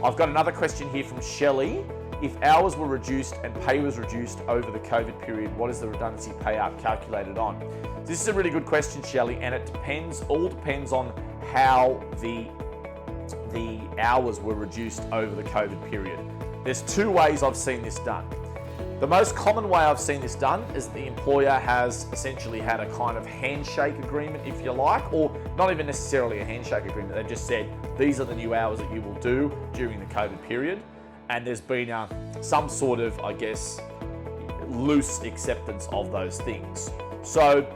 I've got another question here from Shelley. If hours were reduced and pay was reduced over the COVID period, what is the redundancy payout calculated on? This is a really good question, Shelley, and it all depends on how the hours were reduced over the COVID period. There's two ways I've seen this done. The most common way I've seen this done is the employer has essentially had a kind of handshake agreement, if you like, or not even necessarily a handshake agreement. They've just said, these are the new hours that you will do during the COVID period. And there's been some sort of, I guess, loose acceptance of those things. So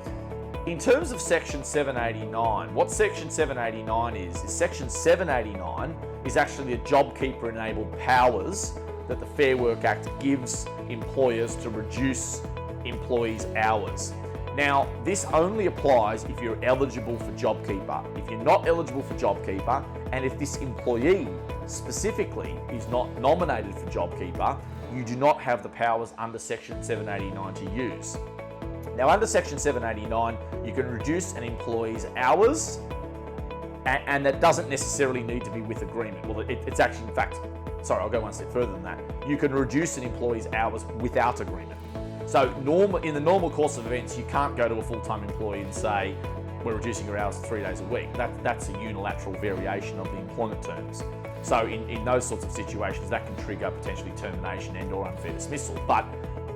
in terms of Section 789, what Section 789 is Section 789 is actually the JobKeeper enabled powers that the Fair Work Act gives employers to reduce employees' hours. Now, this only applies if you're eligible for JobKeeper. If you're not eligible for JobKeeper, and if this employee specifically is not nominated for JobKeeper, you do not have the powers under Section 789 to use. Now, under Section 789, you can reduce an employee's hours, and that doesn't necessarily need to be with agreement. Well, it's actually, in fact, sorry, I'll go one step further than that. You can reduce an employee's hours without agreement. So in the normal course of events, you can't go to a full-time employee and say, we're reducing your hours to 3 days a week. That's a unilateral variation of the employment terms. So in those sorts of situations, that can trigger potentially termination and or unfair dismissal. But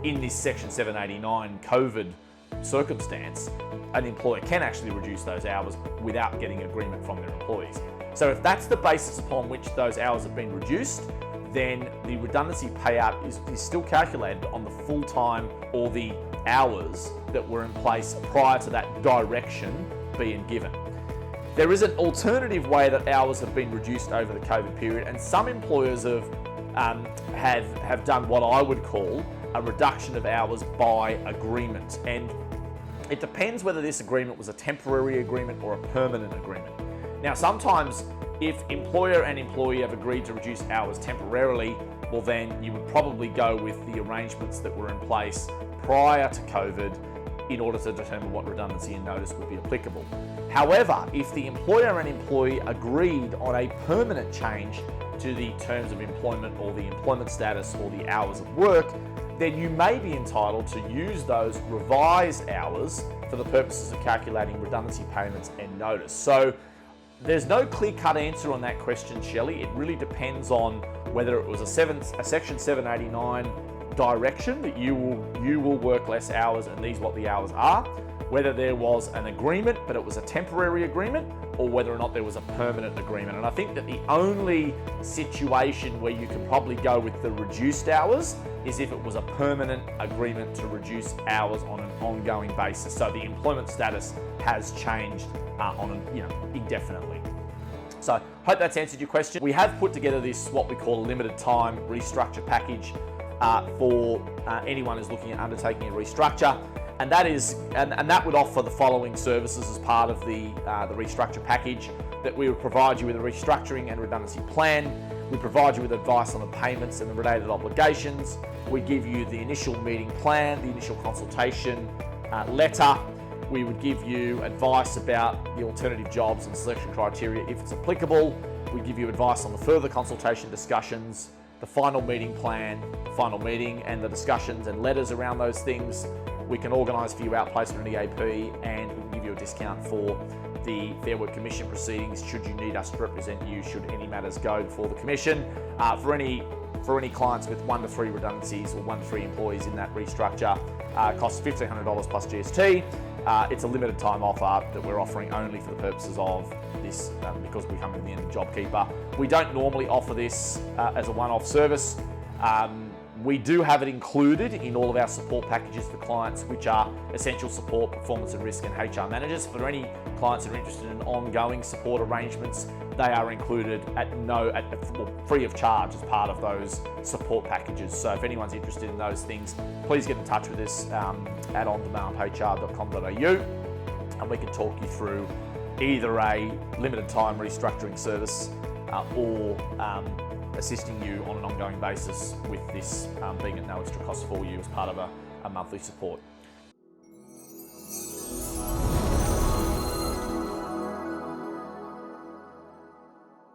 in this Section 789 COVID circumstance, an employer can actually reduce those hours without getting agreement from their employees. So if that's the basis upon which those hours have been reduced, then the redundancy payout is still calculated on the full-time or the hours that were in place prior to that direction being given. There is an alternative way that hours have been reduced over the COVID period, and some employers have done what I would call a reduction of hours by agreement. And it depends whether this agreement was a temporary agreement or a permanent agreement. Now, sometimes if employer and employee have agreed to reduce hours temporarily, well then you would probably go with the arrangements that were in place prior to COVID in order to determine what redundancy and notice would be applicable. However, if the employer and employee agreed on a permanent change to the terms of employment or the employment status or the hours of work, then you may be entitled to use those revised hours for the purposes of calculating redundancy payments and notice. So there's no clear-cut answer on that question, Shelley. It really depends on whether it was a Section 789 direction that you will work less hours and these what the hours are, whether there was an agreement but it was a temporary agreement, or whether or not there was a permanent agreement. And I think that the only situation where you can probably go with the reduced hours is if it was a permanent agreement to reduce hours on an ongoing basis. So the employment status has changed indefinitely. So I hope that's answered your question. We have put together this, what we call a limited time restructure package for anyone who's looking at undertaking a restructure. And that would offer the following services as part of the restructure package: that we would provide you with a restructuring and redundancy plan. We provide you with advice on the payments and the related obligations. We give you the initial meeting plan, the initial consultation letter. We would give you advice about the alternative jobs and selection criteria if it's applicable. We give you advice on the further consultation discussions, the final meeting plan, the final meeting and the discussions and letters around those things. We can organise for you outplacement in EAP, and we can give you a discount for the Fair Work Commission proceedings should you need us to represent you, should any matters go before the Commission. For any clients with 1 to 3 redundancies or 1 to 3 employees in that restructure, costs $1,500 plus GST. It's a limited time offer that we're offering only for the purposes of this because we come to the end of JobKeeper. We don't normally offer this as a one-off service. We do have it included in all of our support packages for clients, which are essential support, performance and risk, and HR managers. For any clients that are interested in ongoing support arrangements, they are included free of charge as part of those support packages. So if anyone's interested in those things, please get in touch with us at ondemandhr.com.au, and we can talk you through either a limited time restructuring service or assisting you on an ongoing basis with this being at no extra cost for you as part of a monthly support.